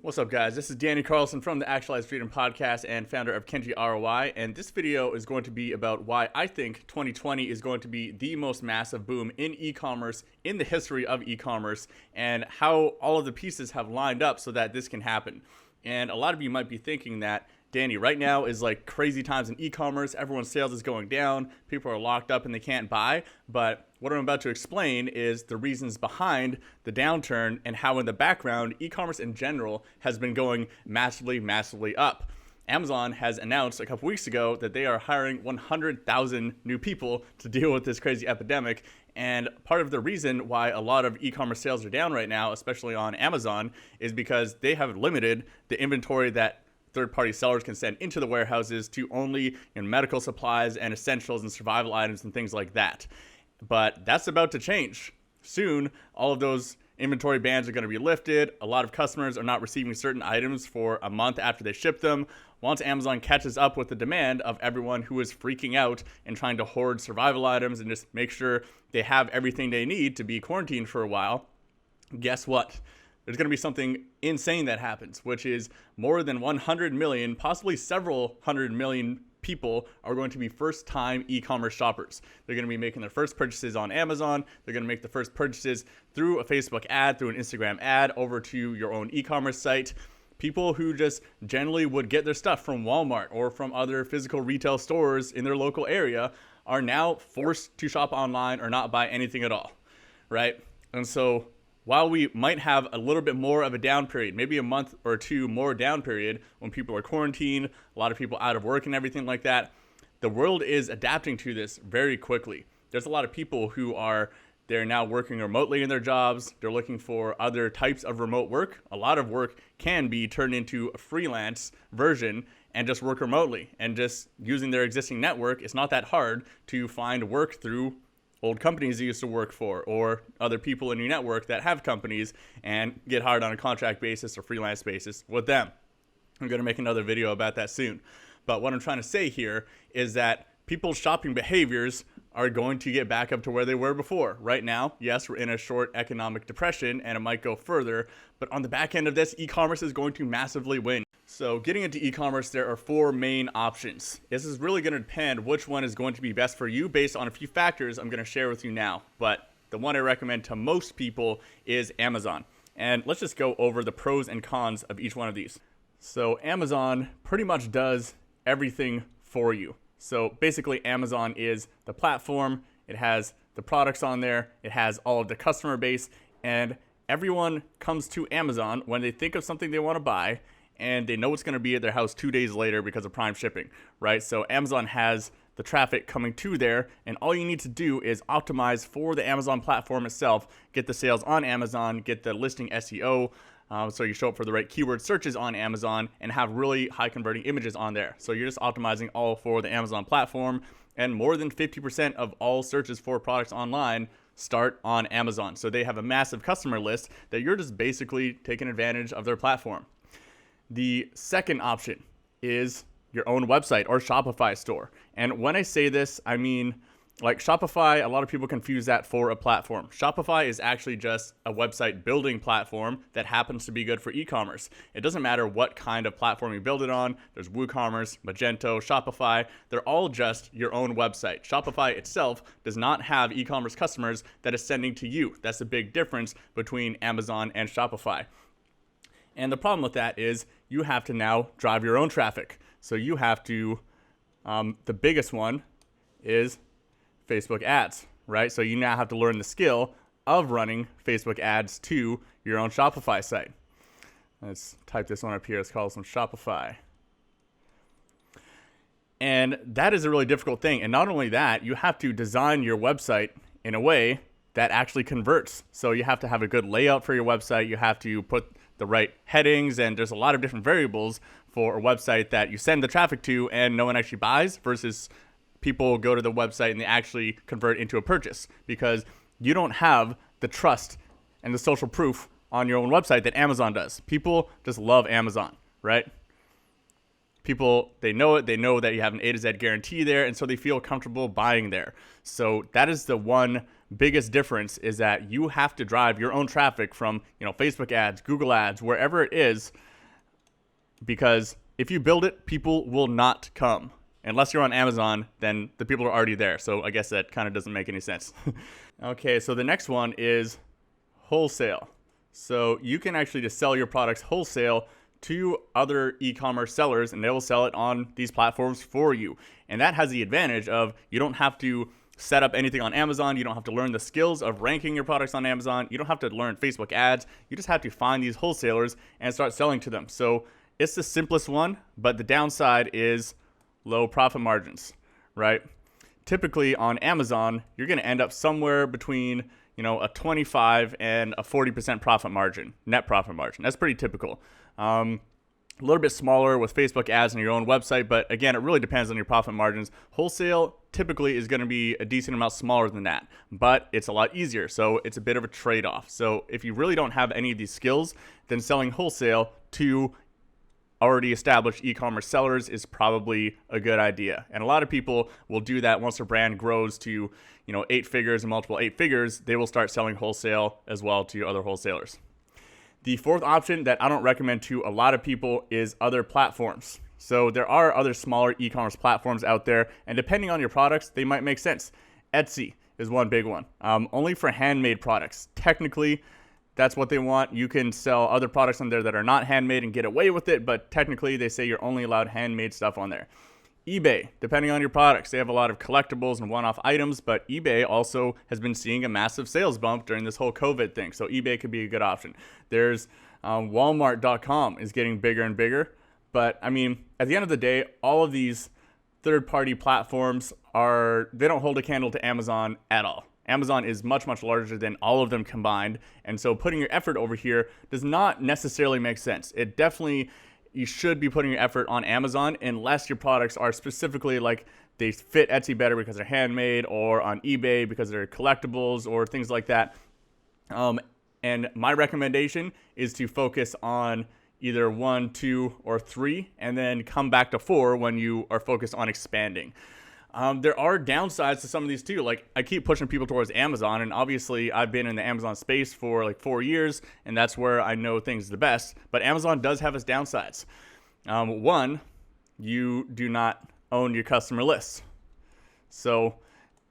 What's up, guys? This is Danny Carlson from the Actualized Freedom Podcast and founder of Kenji ROI, and this video is going to be about why I think 2020 is going to be the most massive boom in e-commerce in the history of e-commerce, and how all of the pieces have lined up so that this can happen. And a lot of you might be thinking that, Danny, right now is like crazy times in e-commerce, everyone's sales is going down, people are locked up and they can't buy, but what I'm about to explain is the reasons behind the downturn and how in the background, e-commerce in general has been going massively up. Amazon has announced a couple weeks ago that they are hiring 100,000 new people to deal with this crazy epidemic. And part of the reason why a lot of e-commerce sales are down right now, especially on Amazon, is because they have limited the inventory that third-party sellers can send into the warehouses to only medical supplies and essentials and survival items and things like that. But that's about to change. Soon, all of those inventory bans are going to be lifted. A lot of customers are not receiving certain items for a month after they ship them. Once Amazon catches up with the demand of everyone who is freaking out and trying to hoard survival items and just make sure they have everything they need to be quarantined for a while, guess what? There's going to be something insane that happens, which is more than 100 million, possibly several hundred million people are going to be first-time e-commerce shoppers. They're going to be making their first purchases on Amazon. They're going to make the first purchases through a Facebook ad, through an Instagram ad, over to your own e-commerce site. People who just generally would get their stuff from Walmart or from other physical retail stores in their local area are now forced to shop online or not buy anything at all, right? And so while we might have a little bit more of a down period, maybe a month or two more down period when people are quarantined, a lot of people out of work and everything like that, the world is adapting to this very quickly. There's a lot of people who they're now working remotely in their jobs. They're looking for other types of remote work. A lot of work can be turned into a freelance version and just work remotely. And just using their existing network, it's not that hard to find work through old companies you used to work for or other people in your network that have companies and get hired on a contract basis or freelance basis with them. I'm going to make another video about that soon. But what I'm trying to say here is that people's shopping behaviors are going to get back up to where they were before. Right now, yes, we're in a short economic depression and it might go further, but on the back end of this, e-commerce is going to massively win. So getting into e-commerce, there are four main options. This is really going to depend which one is going to be best for you based on a few factors I'm going to share with you now. But the one I recommend to most people is Amazon. And let's just go over the pros and cons of each one of these. So Amazon pretty much does everything for you. So basically Amazon is the platform. It has the products on there. It has all of the customer base. And everyone comes to Amazon when they think of something they want to buy, and they know it's going to be at their house 2 days later because of Prime shipping, right? So Amazon has the traffic coming to there, and all you need to do is optimize for the Amazon platform itself, get the sales on Amazon, get the listing SEO, so you show up for the right keyword searches on Amazon and have really high converting images on there. So you're just optimizing all for the Amazon platform, and more than 50% of all searches for products online start on Amazon. So they have a massive customer list that you're just basically taking advantage of their platform. The second option is your own website or Shopify store. And when I say this, I mean like Shopify, a lot of people confuse that for a platform. Shopify is actually just a website building platform that happens to be good for e-commerce. It doesn't matter what kind of platform you build it on. There's WooCommerce, Magento, Shopify. They're all just your own website. Shopify itself does not have e-commerce customers that is sending to you. That's the big difference between Amazon and Shopify. And the problem with that is you have to now drive your own traffic. So you have to, the biggest one is Facebook ads, right? So you now have to learn the skill of running Facebook ads to your own Shopify site. Let's type this one up here. Let's call this one Shopify. And that is a really difficult thing. And not only that, you have to design your website in a way that actually converts. So you have to have a good layout for your website. You have to put the right headings, and there's a lot of different variables for a website that you send the traffic to and no one actually buys versus people go to the website and they actually convert into a purchase, because you don't have the trust and the social proof on your own website that Amazon does. People just love Amazon, right? People, they know it. They know that you have an A to Z guarantee there, and so they feel comfortable buying there. So that is the one biggest difference, is that you have to drive your own traffic from, Facebook ads, Google ads, wherever it is, because if you build it, people will not come. Unless you're on Amazon, then the people are already there. So I guess that kind of doesn't make any sense. Okay, so the next one is wholesale. So you can actually just sell your products wholesale to other e-commerce sellers, and they will sell it on these platforms for you. And that has the advantage of you don't have to set up anything on Amazon. You don't have to learn the skills of ranking your products on Amazon. You don't have to learn Facebook ads. You just have to find these wholesalers and start selling to them. So it's the simplest one, but the downside is low profit margins, right? Typically on Amazon, you're going to end up somewhere between, a 25 and a 40% profit margin, net profit margin. That's pretty typical. A little bit smaller with Facebook ads on your own website, but again, it really depends on your profit margins. Wholesale typically is going to be a decent amount smaller than that, but it's a lot easier. So it's a bit of a trade-off. So if you really don't have any of these skills, then selling wholesale to already established e-commerce sellers is probably a good idea. And a lot of people will do that once their brand grows to, 8 figures and multiple 8 figures, they will start selling wholesale as well to other wholesalers. The fourth option that I don't recommend to a lot of people is other platforms. So there are other smaller e-commerce platforms out there, and depending on your products, they might make sense. Etsy is one big one, only for handmade products. Technically, that's what they want. You can sell other products on there that are not handmade and get away with it, but technically they say you're only allowed handmade stuff on there. eBay, depending on your products, they have a lot of collectibles and one-off items, but eBay also has been seeing a massive sales bump during this whole COVID thing, so eBay could be a good option. There's Walmart.com is getting bigger and bigger, but at the end of the day, all of these third-party platforms they don't hold a candle to Amazon at all. Amazon is much, much larger than all of them combined. And so putting your effort over here does not necessarily make sense. You should be putting your effort on Amazon unless your products are specifically like they fit Etsy better because they're handmade, or on eBay because they're collectibles or things like that. And my recommendation is to focus on either 1, 2, or 3, and then come back to 4 when you are focused on expanding. There are downsides to some of these too. Like, I keep pushing people towards Amazon, and obviously I've been in the Amazon space for like 4 years, and that's where I know things the best. But Amazon does have its downsides. One, you do not own your customer lists. So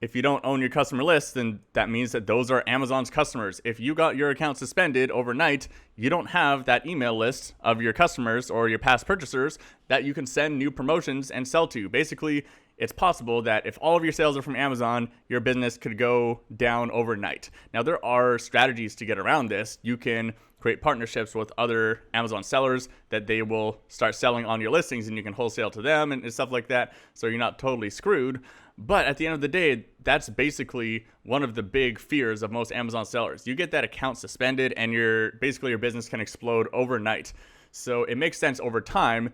if you don't own your customer list, then that means that those are Amazon's customers. If you got your account suspended overnight, you don't have that email list of your customers or your past purchasers that you can send new promotions and sell to. Basically, it's possible that if all of your sales are from Amazon, your business could go down overnight. Now, there are strategies to get around this. You can create partnerships with other Amazon sellers that they will start selling on your listings, and you can wholesale to them and stuff like that, so you're not totally screwed. But at the end of the day, that's basically one of the big fears of most Amazon sellers. You get that account suspended, and your business can explode overnight. So it makes sense over time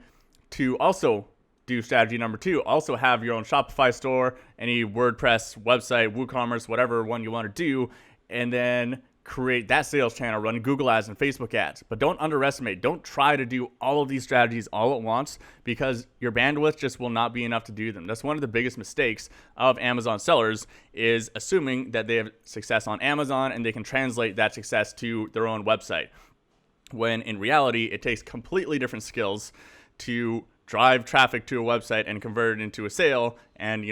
to also do strategy number 2. Also have your own Shopify store, any WordPress website, WooCommerce, whatever one you want to do, and then create that sales channel, run Google ads and Facebook ads. But don't underestimate. Don't try to do all of these strategies all at once, because your bandwidth just will not be enough to do them. That's one of the biggest mistakes of Amazon sellers, is assuming that they have success on Amazon and they can translate that success to their own website, when in reality it takes completely different skills to drive traffic to a website and convert it into a sale, and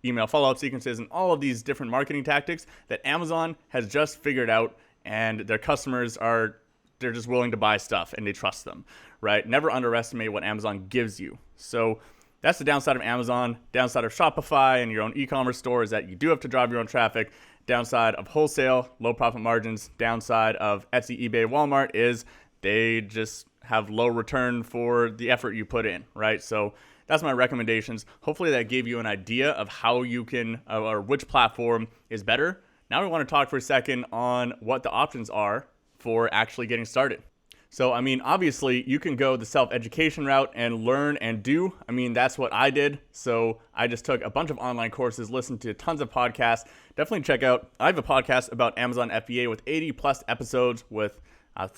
email follow-up sequences and all of these different marketing tactics that Amazon has just figured out, and their customers they're just willing to buy stuff and they trust them, right? Never underestimate what Amazon gives you. So that's the downside of Amazon. Downside of Shopify and your own e-commerce store is that you do have to drive your own traffic. Downside of wholesale, low profit margins. Downside of Etsy, eBay, Walmart is they just have low return for the effort you put in, right? So that's my recommendations. Hopefully that gave you an idea of how you can, or which platform is better. Now we want to talk for a second on what the options are for actually getting started. So, obviously you can go the self-education route and learn and do. That's what I did. So I just took a bunch of online courses, listened to tons of podcasts. Definitely check out, I have a podcast about Amazon FBA with 80 plus episodes with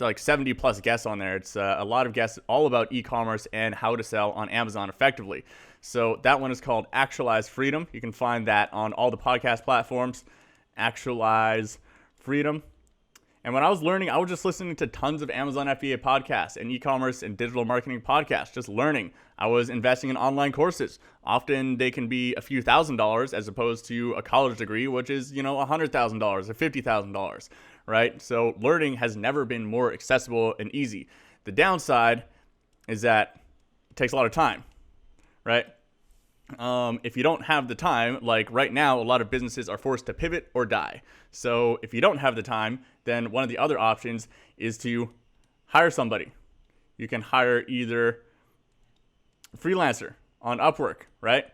like 70 plus guests on there. It's a lot of guests all about e-commerce and how to sell on Amazon effectively. So that one is called Actualize Freedom. You can find that on all the podcast platforms, Actualize Freedom. And when I was learning, I was just listening to tons of Amazon FBA podcasts and e-commerce and digital marketing podcasts, just learning. I was investing in online courses. Often they can be a few $1,000s as opposed to a college degree, which is, $100,000 or $50,000, right? So learning has never been more accessible and easy. The downside is that it takes a lot of time, right? If you don't have the time, like right now, a lot of businesses are forced to pivot or die. So if you don't have the time, then one of the other options is to hire somebody. You can hire either a freelancer on Upwork, right?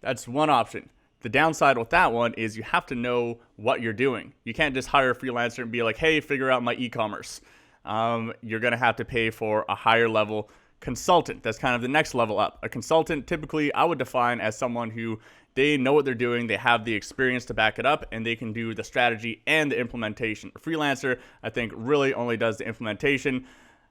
That's one option. The downside with that one is you have to know what you're doing. You can't just hire a freelancer and be like, hey, figure out my e-commerce. You're going to have to pay for a higher level consultant. That's kind of the next level up. A consultant, typically, I would define as someone who they know what they're doing, they have the experience to back it up, and they can do the strategy and the implementation. A freelancer, I think, really only does the implementation.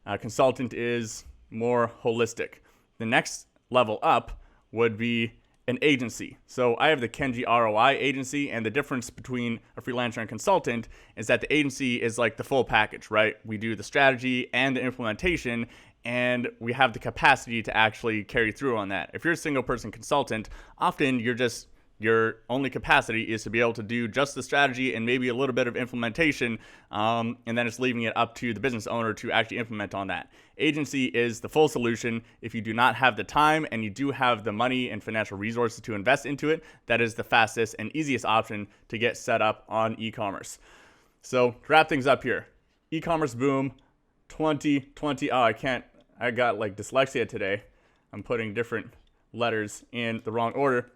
A consultant is more holistic. The next level up would be an agency. So I have the Kenji ROI agency, and the difference between a freelancer and consultant is that the agency is like the full package, right? We do the strategy and the implementation, and we have the capacity to actually carry through on that. If you're a single person consultant, often your only capacity is to be able to do just the strategy and maybe a little bit of implementation, and then it's leaving it up to the business owner to actually implement on that. Agency is the full solution. If you do not have the time and you do have the money and financial resources to invest into it, that is the fastest and easiest option to get set up on e-commerce. So to wrap things up here, e-commerce boom 2020. I got like dyslexia today. I'm putting different letters in the wrong order.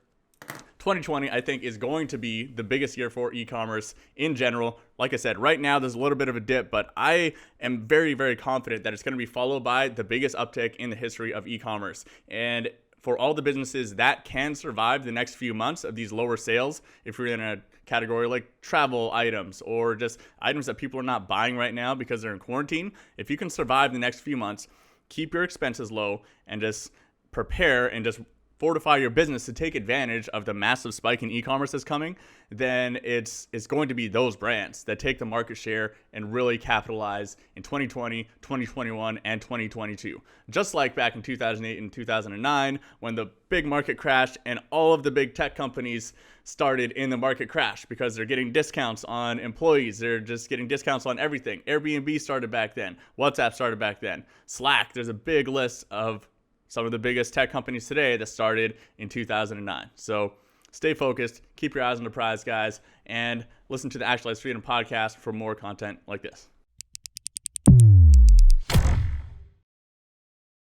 2020, I think, is going to be the biggest year for e-commerce in general. Like I said, right now there's a little bit of a dip, but I am very, very confident that it's going to be followed by the biggest uptick in the history of e-commerce. And for all the businesses that can survive the next few months of these lower sales, if you're in a category like travel items or just items that people are not buying right now because they're in quarantine, if you can survive the next few months, keep your expenses low and just prepare and just fortify your business to take advantage of the massive spike in e-commerce that's coming, then it's going to be those brands that take the market share and really capitalize in 2020, 2021, and 2022. Just like back in 2008 and 2009 when the big market crashed and all of the big tech companies started in the market crash because they're getting discounts on employees. They're just getting discounts on everything. Airbnb started back then. WhatsApp started back then. Slack, there's a big list of some of the biggest tech companies today that started in 2009. So stay focused, keep your eyes on the prize, guys, and listen to the Actualized Freedom podcast for more content like this.